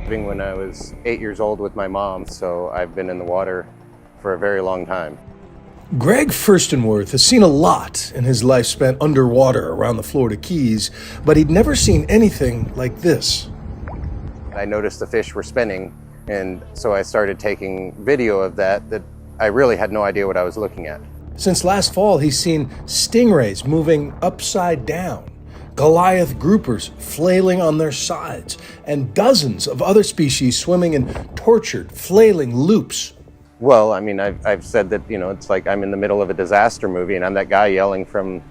When I was 8 years old with my mom, so I've been in the water for a very long time. Greg Furstenworth has seen a lot in his life spent underwater around the Florida Keys, but he'd never seen anything like this. I noticed the fish were spinning, and so I started taking video of that I really had no idea what I was looking at. Since last fall, he's seen stingrays moving upside down, Goliath groupers flailing on their sides, and dozens of other species swimming in tortured, flailing loops. Well, I mean, I've said that, it's like I'm in the middle of a disaster movie and I'm that guy yelling from,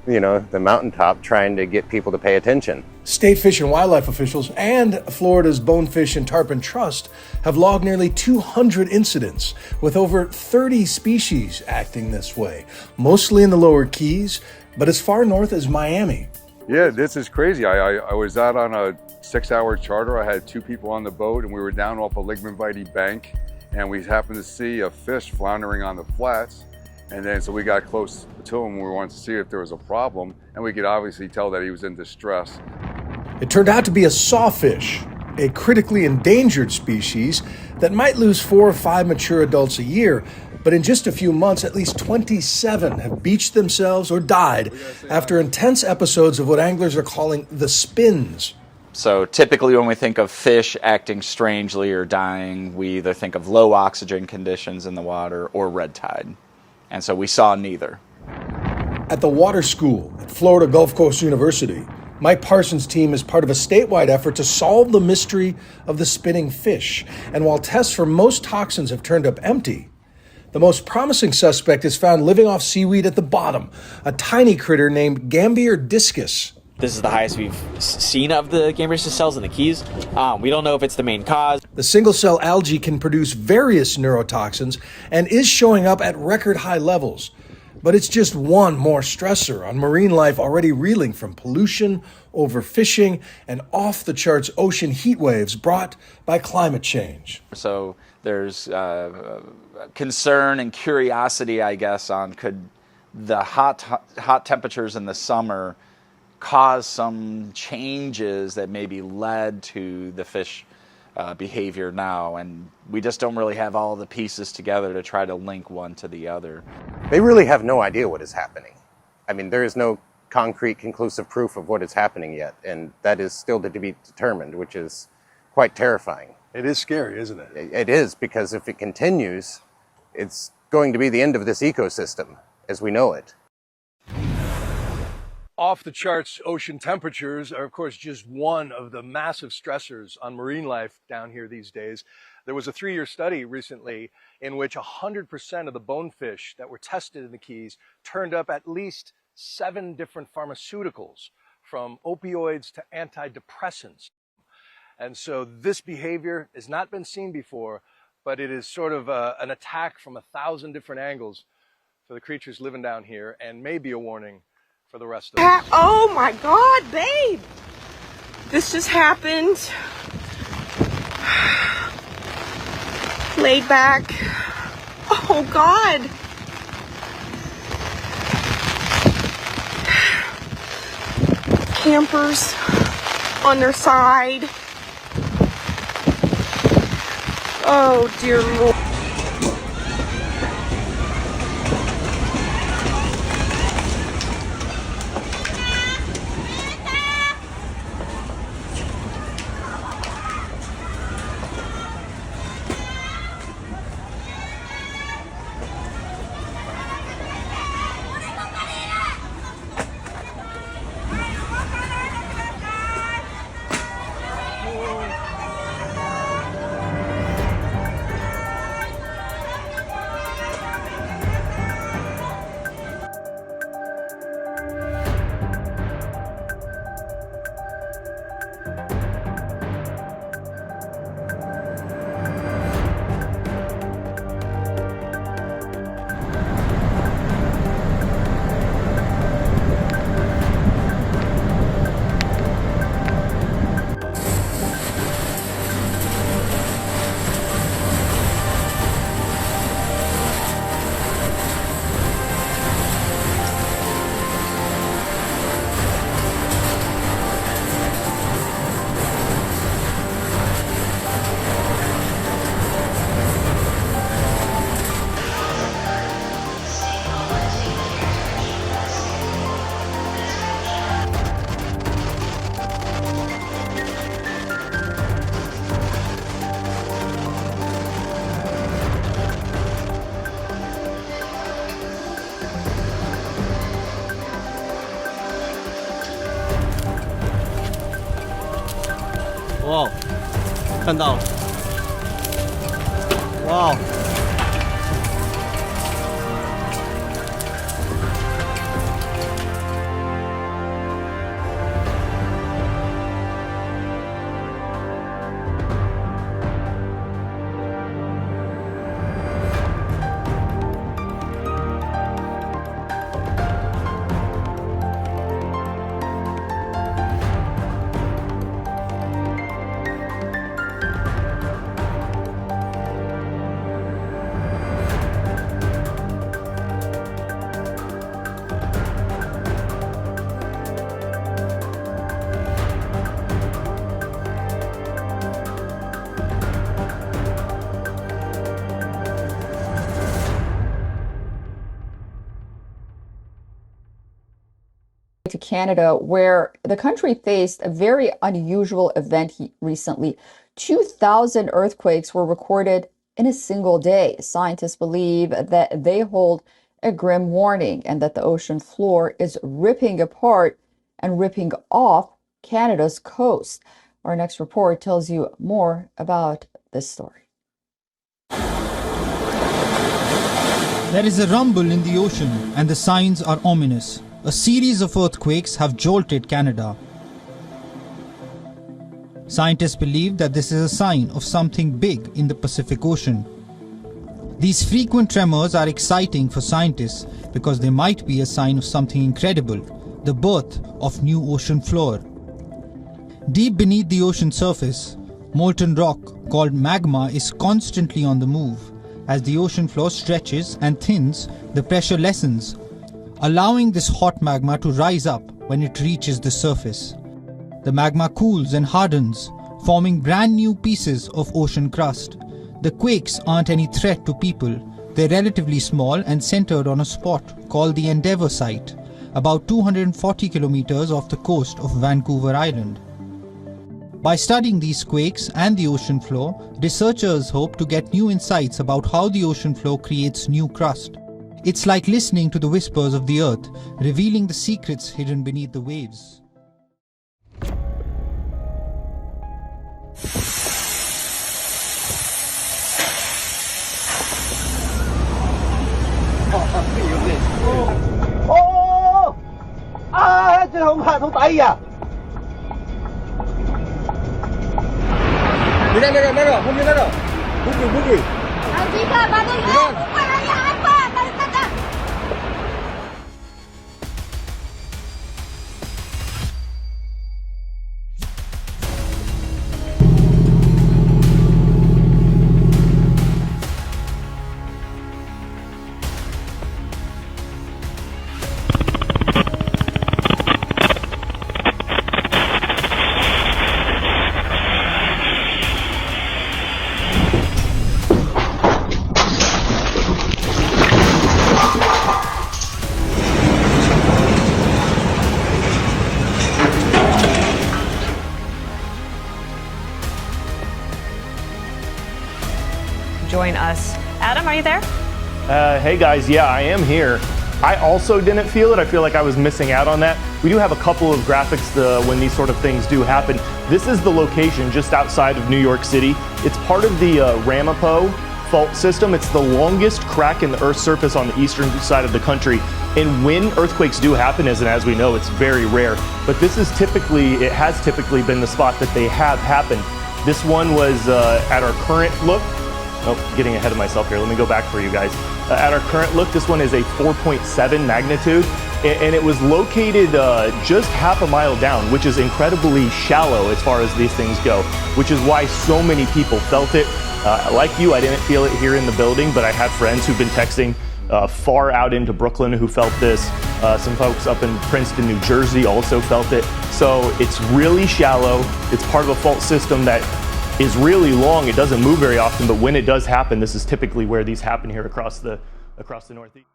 the mountaintop trying to get people to pay attention. State Fish and Wildlife officials and Florida's Bonefish and Tarpon Trust have logged nearly 200 incidents, with over 30 species acting this way, mostly in the lower Keys, but as far north as Miami. Yeah, this is crazy. I was out on a 6-hour charter. I had 2 people on the boat, and we were down off a Ligman bank, and we happened to see a fish floundering on the flats. And then so we got close to him. We wanted to see if there was a problem, and we could obviously tell that he was in distress. It turned out to be a sawfish, a critically endangered species that might lose 4 or 5 mature adults a year. But in just a few months, at least 27 have beached themselves or died after intense episodes of what anglers are calling the spins. So typically when we think of fish acting strangely or dying, we either think of low oxygen conditions in the water or red tide. And so we saw neither. At the water school at Florida Gulf Coast University, Mike Parsons' team is part of a statewide effort to solve the mystery of the spinning fish. And while tests for most toxins have turned up empty, the most promising suspect is found living off seaweed at the bottom, a tiny critter named Gambier discus. This is the highest we've seen of the Gambier discus cells in the Keys. We don't know if it's the main cause. The single-cell algae can produce various neurotoxins and is showing up at record high levels. But it's just one more stressor on marine life already reeling from pollution, overfishing, and off-the-charts ocean heat waves brought by climate change. So there's concern and curiosity, I guess, on could the hot temperatures in the summer cause some changes that maybe led to the fish behavior now, and we just don't really have all the pieces together to try to link one to the other. They really have no idea what is happening. I mean, there is no concrete, conclusive proof of what is happening yet, and that is still to be determined, which is quite terrifying. It is scary, isn't it? It is, because if it continues, it's going to be the end of this ecosystem as we know it. Off-the-charts ocean temperatures are, of course, just one of the massive stressors on marine life down here these days. There was a 3-year study recently in which 100% of the bonefish that were tested in the Keys turned up at least 7 different pharmaceuticals, from opioids to antidepressants. And so this behavior has not been seen before, but it is sort of an attack from 1,000 different angles for the creatures living down here, and may be a warning for the rest of us. Oh my God, babe! This just happened. Laid back. Oh God! Campers on their side. Oh dear Lord. 哇，看到了，哇。To Canada, where the country faced a very unusual event recently. 2,000 earthquakes were recorded in a single day. Scientists believe that they hold a grim warning and that the ocean floor is ripping apart and ripping off Canada's coast. Our next report tells you more about this story. There is a rumble in the ocean and the signs are ominous. A series of earthquakes have jolted Canada. Scientists believe that this is a sign of something big in the Pacific Ocean. These frequent tremors are exciting for scientists because they might be a sign of something incredible, the birth of new ocean floor. Deep beneath the ocean surface, molten rock called magma is constantly on the move. As the ocean floor stretches and thins, the pressure lessens, allowing this hot magma to rise up when it reaches the surface. The magma cools and hardens, forming brand new pieces of ocean crust. The quakes aren't any threat to people. They're relatively small and centered on a spot called the Endeavour Site, about 240 kilometers off the coast of Vancouver Island. By studying these quakes and the ocean floor, researchers hope to get new insights about how the ocean floor creates new crust. It's like listening to the whispers of the earth, revealing the secrets hidden beneath the waves. Join us. Adam, are you there? Hey guys, yeah, I am here. I also didn't feel it. I feel like I was missing out on that. We do have a couple of graphics when these sort of things do happen. This is the location just outside of New York City. It's part of the Ramapo fault system. It's the longest crack in the Earth's surface on the eastern side of the country. And when earthquakes do happen, as we know, it's very rare. But this is it has typically been the spot that they have happened. This one was at our current look. Oh, getting ahead of myself here. Let me go back for you guys. At our current look, this one is a 4.7 magnitude, and it was located just half a mile down, which is incredibly shallow as far as these things go, which is why so many people felt it. Like you, I didn't feel it here in the building, but I have friends who've been texting far out into Brooklyn who felt this. Some folks up in Princeton, New Jersey also felt it. So it's really shallow. It's part of a fault system that is really long. It doesn't move very often, but when it does happen, this is typically where these happen here across the Northeast.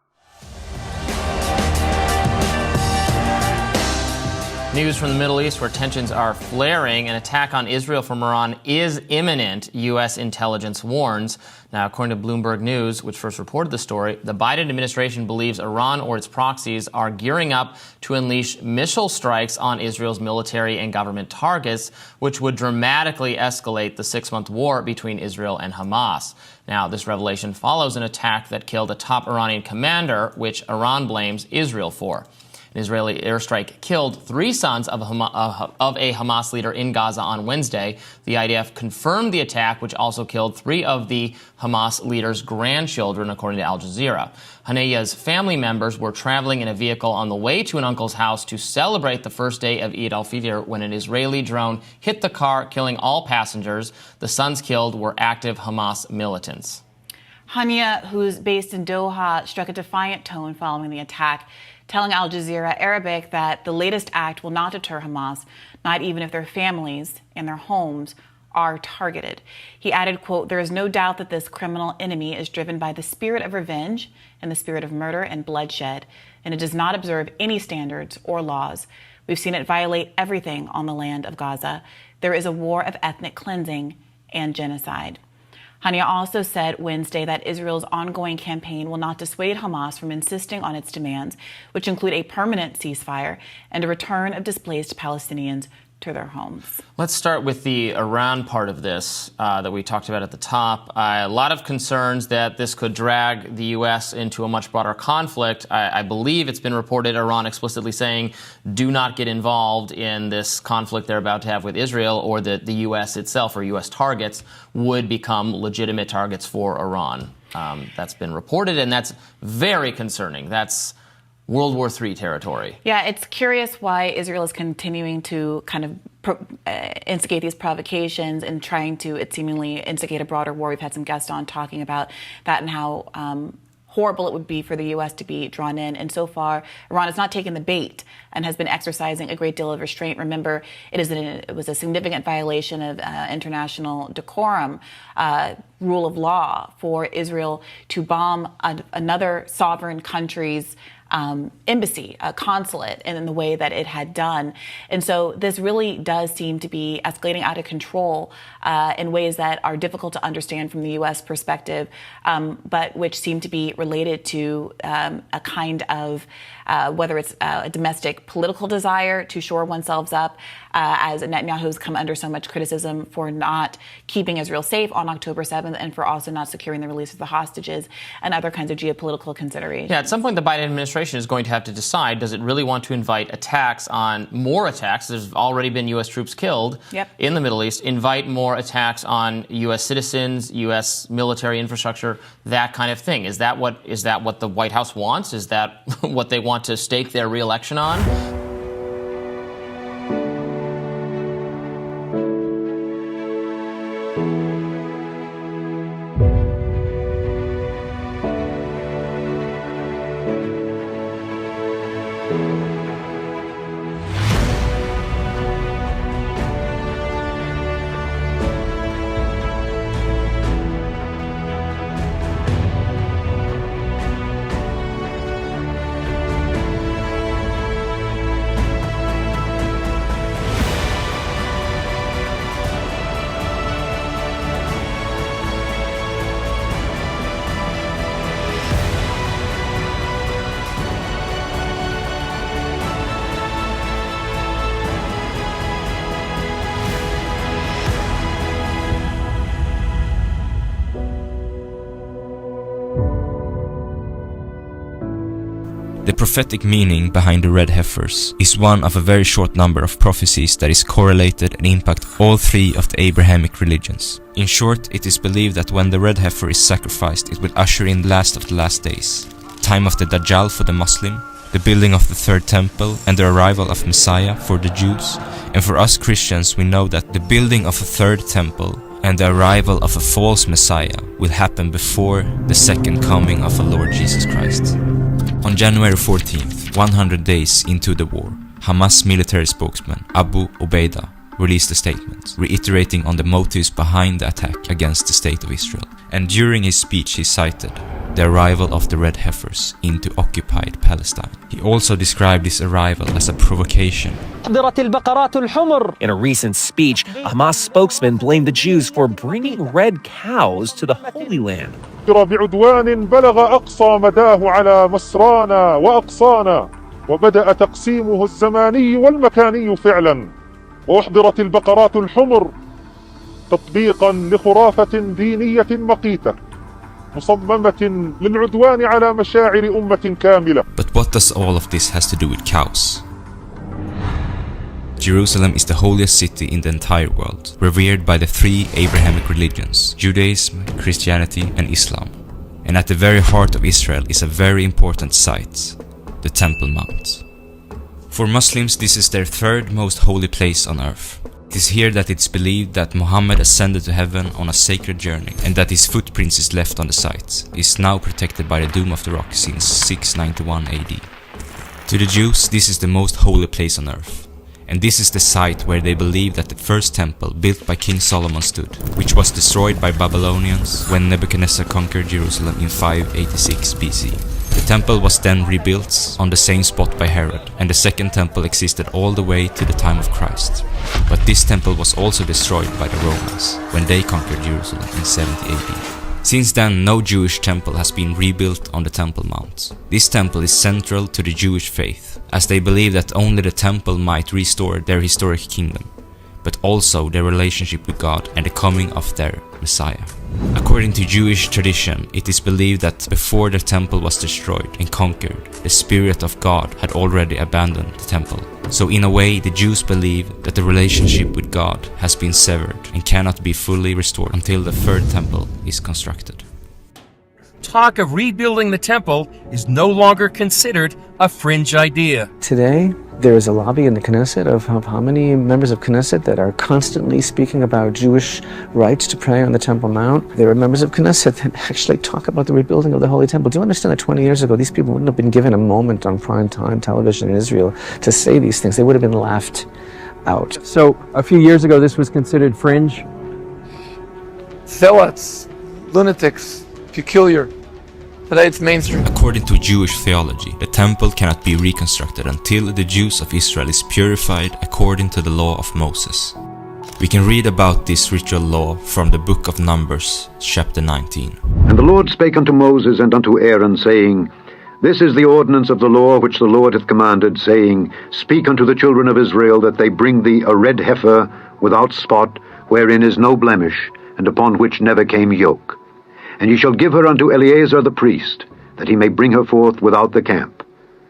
News from the Middle East where tensions are flaring. An attack on Israel from Iran is imminent, U.S. intelligence warns. Now, according to Bloomberg News, which first reported the story, the Biden administration believes Iran or its proxies are gearing up to unleash missile strikes on Israel's military and government targets, which would dramatically escalate the 6-month war between Israel and Hamas. Now, this revelation follows an attack that killed a top Iranian commander, which Iran blames Israel for. An Israeli airstrike killed 3 sons of a Hamas leader in Gaza on Wednesday. The IDF confirmed the attack, which also killed 3 of the Hamas leader's grandchildren, according to Al Jazeera. Haneya's family members were traveling in a vehicle on the way to an uncle's house to celebrate the first day of Eid al-Fitr when an Israeli drone hit the car, killing all passengers. The sons killed were active Hamas militants. Hania, who's based in Doha, struck a defiant tone following the attack, telling Al Jazeera Arabic that the latest act will not deter Hamas, not even if their families and their homes are targeted. He added, quote, "There is no doubt that this criminal enemy is driven by the spirit of revenge and the spirit of murder and bloodshed, and it does not observe any standards or laws. We've seen it violate everything on the land of Gaza. There is a war of ethnic cleansing and genocide." Hania also said Wednesday that Israel's ongoing campaign will not dissuade Hamas from insisting on its demands, which include a permanent ceasefire and a return of displaced Palestinians to their homes. Let's start with the Iran part of this that we talked about at the top. A lot of concerns that this could drag the U.S. into a much broader conflict. I believe it's been reported Iran explicitly saying, do not get involved in this conflict they're about to have with Israel, or that the U.S. itself or U.S. targets would become legitimate targets for Iran. That's been reported, and that's very concerning. That's World War III territory. Yeah, it's curious why Israel is continuing to kind of instigate these provocations and trying to, it seemingly, instigate a broader war. We've had some guests on talking about that and how horrible it would be for the U.S. to be drawn in. And so far, Iran has not taken the bait and has been exercising a great deal of restraint. Remember, it was a significant violation of international decorum, rule of law, for Israel to bomb another sovereign country's embassy, a consulate, in the way that it had done. And so this really does seem to be escalating out of control in ways that are difficult to understand from the U.S. perspective, but which seem to be related to a kind of, whether it's a domestic political desire to shore oneself up, as Netanyahu's come under so much criticism for not keeping Israel safe on October 7th and for also not securing the release of the hostages, and other kinds of geopolitical considerations. Yeah, at some point the Biden administration is going to have to decide, does it really want to invite more attacks? There's already been U.S. troops killed in the Middle East. Invite more attacks on U.S. citizens, U.S. military infrastructure, that kind of thing. Is that what the White House wants? Is that what they want to stake their re-election on? The prophetic meaning behind the red heifers is one of a very short number of prophecies that is correlated and impact all 3 of the Abrahamic religions. In short, it is believed that when the red heifer is sacrificed, it will usher in the last of the last days, time of the Dajjal for the Muslim, the building of the third temple, and the arrival of Messiah for the Jews. And for us Christians, we know that the building of a third temple and the arrival of a false Messiah will happen before the second coming of our Lord Jesus Christ. On January 14th, 100 days into the war, Hamas military spokesman Abu Ubaidah released a statement, reiterating on the motives behind the attack against the state of Israel. And during his speech he cited, the arrival of the red heifers into occupied Palestine. He also described this arrival as a provocation. In a recent speech, a Hamas spokesman blamed the Jews for bringing red cows to the Holy Land. بعدوان بلغ أقصى مداه على مسرانا وأقصانا وبدأ تقسيمه الزماني والمكاني فعلا وأحضرت البقرات الحمر تطبيقا لخرافة دينية مقيتة مصممة للعدوان على مشاعر أمة كاملة. But what does all of this has to do with cows? Jerusalem is the holiest city in the entire world, revered by the three Abrahamic religions, Judaism, Christianity and Islam. And at the very heart of Israel is a very important site, the Temple Mount. For Muslims, this is their third most holy place on earth. It is here that it's believed that Muhammad ascended to heaven on a sacred journey, and that his footprints is left on the site. It is now protected by the Dome of the Rock since 691 AD. To the Jews, this is the most holy place on earth. And this is the site where they believe that the first temple built by King Solomon stood, which was destroyed by Babylonians when Nebuchadnezzar conquered Jerusalem in 586 BC. The temple was then rebuilt on the same spot by Herod, and the second temple existed all the way to the time of Christ. But this temple was also destroyed by the Romans when they conquered Jerusalem in 70 AD. Since then, no Jewish temple has been rebuilt on the Temple Mount. This temple is central to the Jewish faith, as they believe that only the temple might restore their historic kingdom, but also their relationship with God and the coming of their Messiah. According to Jewish tradition, it is believed that before the temple was destroyed and conquered, the Spirit of God had already abandoned the temple. So in a way, the Jews believe that the relationship with God has been severed and cannot be fully restored until the third temple is constructed. Talk of rebuilding the temple is no longer considered a fringe idea. Today, there is a lobby in the Knesset of how many members of Knesset that are constantly speaking about Jewish rights to pray on the Temple Mount. There are members of Knesset that actually talk about the rebuilding of the Holy Temple. Do you understand that 20 years ago, these people wouldn't have been given a moment on prime time television in Israel to say these things? They would have been laughed out. So, a few years ago, this was considered fringe? Zealots, lunatics, peculiar. Today it's mainstream. According to Jewish theology, the temple cannot be reconstructed until the Jews of Israel is purified according to the law of Moses. We can read about this ritual law from the book of Numbers, chapter 19. And the Lord spake unto Moses and unto Aaron, saying, This is the ordinance of the law which the Lord hath commanded, saying, Speak unto the children of Israel that they bring thee a red heifer without spot, wherein is no blemish, and upon which never came yoke. And ye shall give her unto Eleazar the priest, that he may bring her forth without the camp.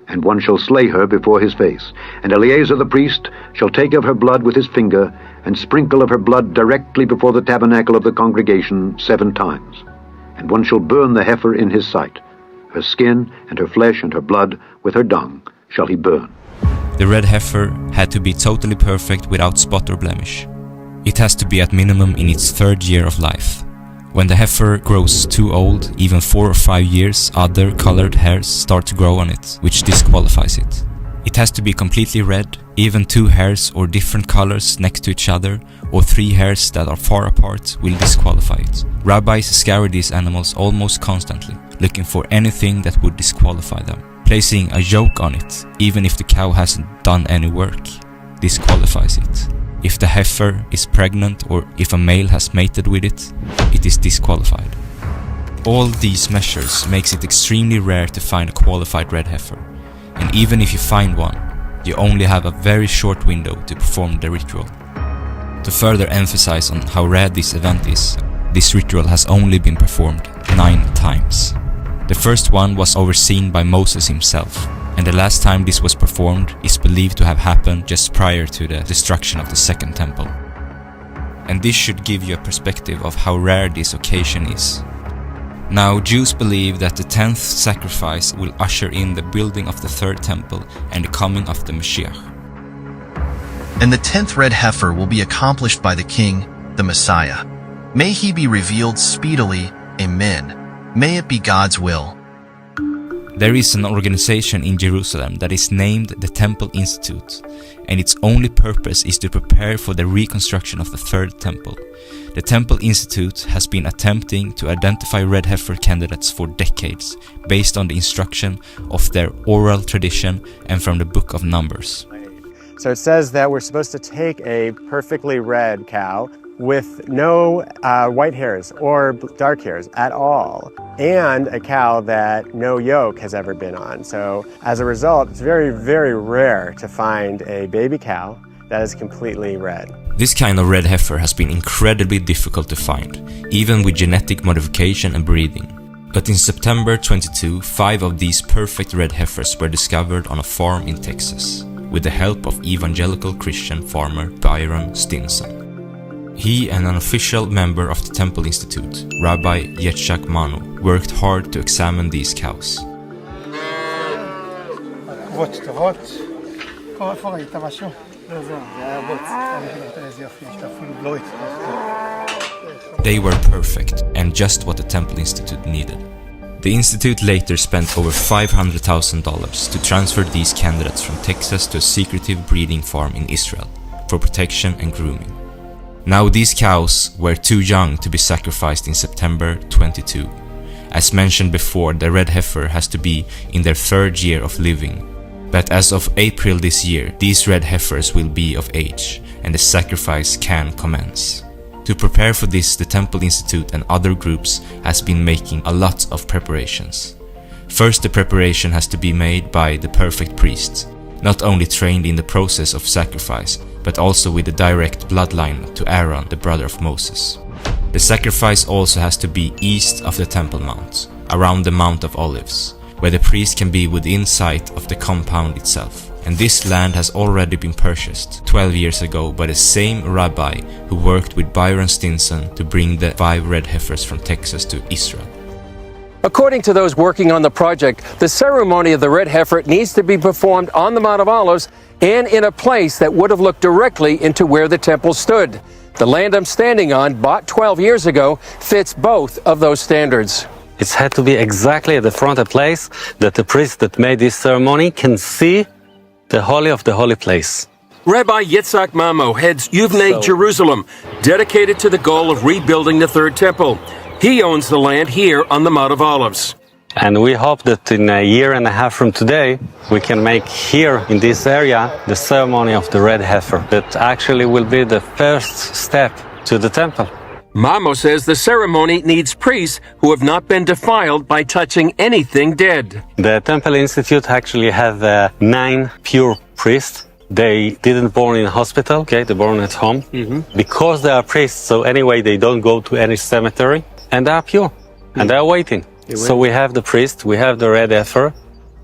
And one shall slay her before his face. And Eleazar the priest shall take of her blood with his finger, and sprinkle of her blood directly before the tabernacle of the congregation 7 times. And one shall burn the heifer in his sight. Her skin, and her flesh, and her blood, with her dung, shall he burn. The red heifer had to be totally perfect without spot or blemish. It has to be at minimum in its 3rd year of life. When the heifer grows too old, even 4 or 5 years, other colored hairs start to grow on it, which disqualifies it. It has to be completely red, even 2 hairs or different colors next to each other, or 3 hairs that are far apart will disqualify it. Rabbis scour these animals almost constantly, looking for anything that would disqualify them. Placing a yoke on it, even if the cow hasn't done any work, disqualifies it. If the heifer is pregnant or if a male has mated with it, it is disqualified. All these measures makes it extremely rare to find a qualified red heifer, and even if you find one, you only have a very short window to perform the ritual. To further emphasize on how rare this event is, this ritual has only been performed 9 times. The first one was overseen by Moses himself, and the last time this was performed is believed to have happened just prior to the destruction of the second temple. And this should give you a perspective of how rare this occasion is. Now, Jews believe that the 10th sacrifice will usher in the building of the 3rd temple and the coming of the Mashiach. And the 10th red heifer will be accomplished by the King, the Messiah. May he be revealed speedily. Amen. May it be God's will. There is an organization in Jerusalem that is named the Temple Institute, and its only purpose is to prepare for the reconstruction of the Third Temple. The Temple Institute has been attempting to identify red heifer candidates for decades, based on the instruction of their oral tradition and from the Book of Numbers. So it says that we're supposed to take a perfectly red cow with no white hairs or dark hairs at all, and a cow that no yoke has ever been on. So as a result, it's very, very rare to find a baby cow that is completely red. This kind of red heifer has been incredibly difficult to find, even with genetic modification and breeding. But in September 22, 5 of these perfect red heifers were discovered on a farm in Texas, with the help of evangelical Christian farmer Byron Stinson. He and an official member of the Temple Institute, Rabbi Yitzhak Manu, worked hard to examine these cows. They were perfect and just what the Temple Institute needed. The Institute later spent over $500,000 to transfer these candidates from Texas to a secretive breeding farm in Israel for protection and grooming. Now these cows were too young to be sacrificed in September 22. As mentioned before, the red heifer has to be in their 3rd year of living. But as of April this year, these red heifers will be of age, and the sacrifice can commence. To prepare for this, the Temple Institute and other groups has been making a lot of preparations. First, the preparation has to be made by the perfect priest, not only trained in the process of sacrifice, but also with a direct bloodline to Aaron, the brother of Moses. The sacrifice also has to be east of the Temple Mount, around the Mount of Olives, where the priest can be within sight of the compound itself. And this land has already been purchased 12 years ago by the same rabbi who worked with Byron Stinson to bring the 5 red heifers from Texas to Israel. According to those working on the project, the ceremony of the red heifer needs to be performed on the Mount of Olives and in a place that would have looked directly into where the temple stood. The land I'm standing on, bought 12 years ago, fits both of those standards. It's had to be exactly at the front, a place that the priest that made this ceremony can see the Holy of the Holy Place. Rabbi Yitzhak Mamo heads Yuvnei Jerusalem, dedicated to the goal of rebuilding the Third Temple. He owns the land here on the Mount of Olives. And we hope that in a year and a half from today, we can make here in this area the ceremony of the red heifer. That actually will be the first step to the temple. Mamo says the ceremony needs priests who have not been defiled by touching anything dead. The Temple Institute actually have 9 pure priests. They didn't born in a hospital, okay? They born at home. Because they are priests, so anyway, they don't go to any cemetery. And they are pure. And they are waiting. So we have the priest, we have the red heifer,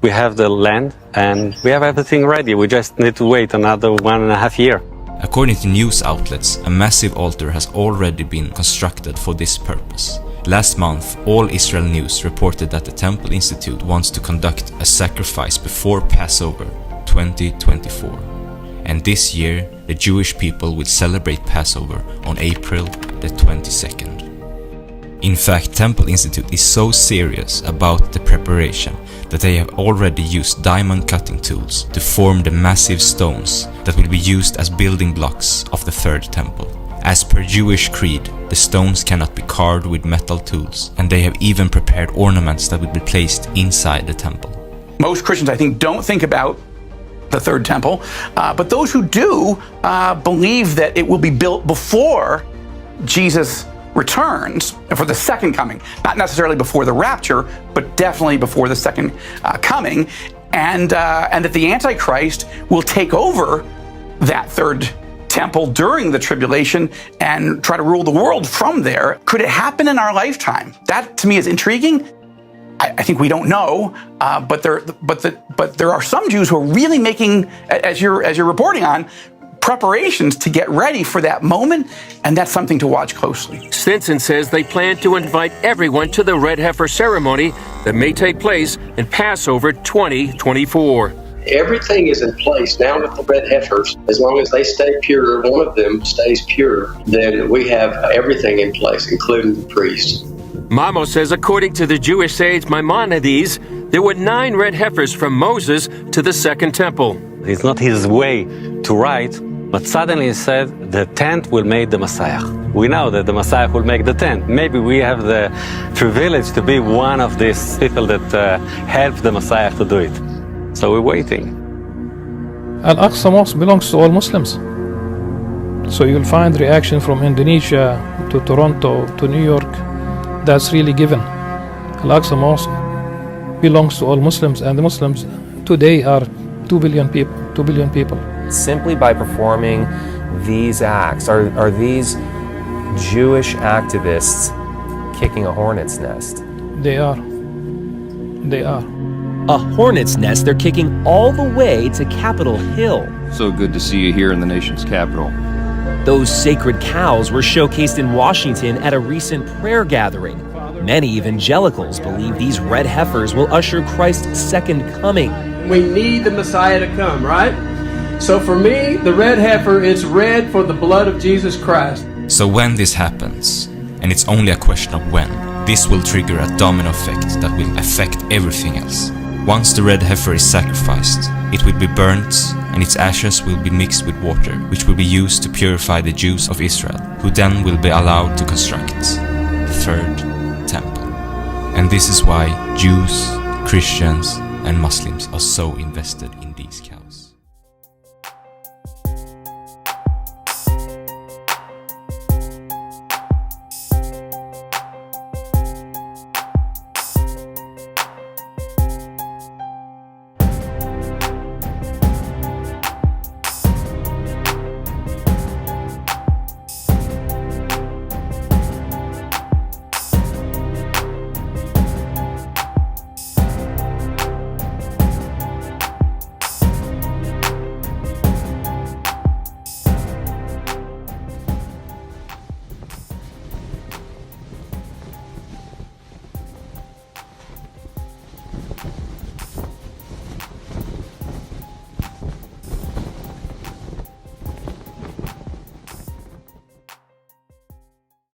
we have the land, and we have everything ready. We just need to wait another 1.5 years. According to news outlets, a massive altar has already been constructed for this purpose. Last month, All Israel News reported that the Temple Institute wants to conduct a sacrifice before Passover 2024. And this year, the Jewish people will celebrate Passover on April the 22nd. In fact, Temple Institute is so serious about the preparation that they have already used diamond cutting tools to form the massive stones that will be used as building blocks of the Third Temple. As per Jewish creed, the stones cannot be carved with metal tools, and they have even prepared ornaments that will be placed inside the temple. Most Christians, I think, don't think about the Third Temple, but those who do believe that it will be built before Jesus returns for the second coming, not necessarily before the rapture, but definitely before the second coming, and that the Antichrist will take over that Third Temple during the tribulation and try to rule the world from there. Could it happen in our lifetime? That to me is intriguing. I think we don't know, but there are some Jews who are really making, as you're reporting on, preparations to get ready for that moment, and that's something to watch closely. Stinson says they plan to invite everyone to the red heifer ceremony that may take place in Passover 2024. Everything is in place now with the red heifers. As long as they stay pure, one of them stays pure, then we have everything in place, including the priest. Mamo says according to the Jewish sage Maimonides, there were 9 red heifers from Moses to the Second Temple. It's not his way to write, but suddenly he said the tent will make the Messiah. We know that the Messiah will make the tent. Maybe we have the privilege to be one of these people that help the Messiah to do it. So we're waiting. Al-Aqsa Mosque belongs to all Muslims. So you'll find reaction from Indonesia to Toronto to New York. That's really given. Al-Aqsa Mosque belongs to all Muslims, and the Muslims today are 2 billion people. 2 billion people. Simply by performing these acts, are these Jewish activists kicking a hornet's nest? They are. They are. A hornet's nest they're kicking all the way to Capitol Hill. So good to see you here in the nation's capital. Those sacred cows were showcased in Washington at a recent prayer gathering. Many evangelicals believe these red heifers will usher Christ's second coming. We need the Messiah to come, right? So for me, the red heifer is red for the blood of Jesus Christ. So when this happens, and it's only a question of when, this will trigger a domino effect that will affect everything else. Once the red heifer is sacrificed, it will be burnt, and its ashes will be mixed with water, which will be used to purify the Jews of Israel, who then will be allowed to construct the third temple. And this is why Jews, Christians, and Muslims are so invested in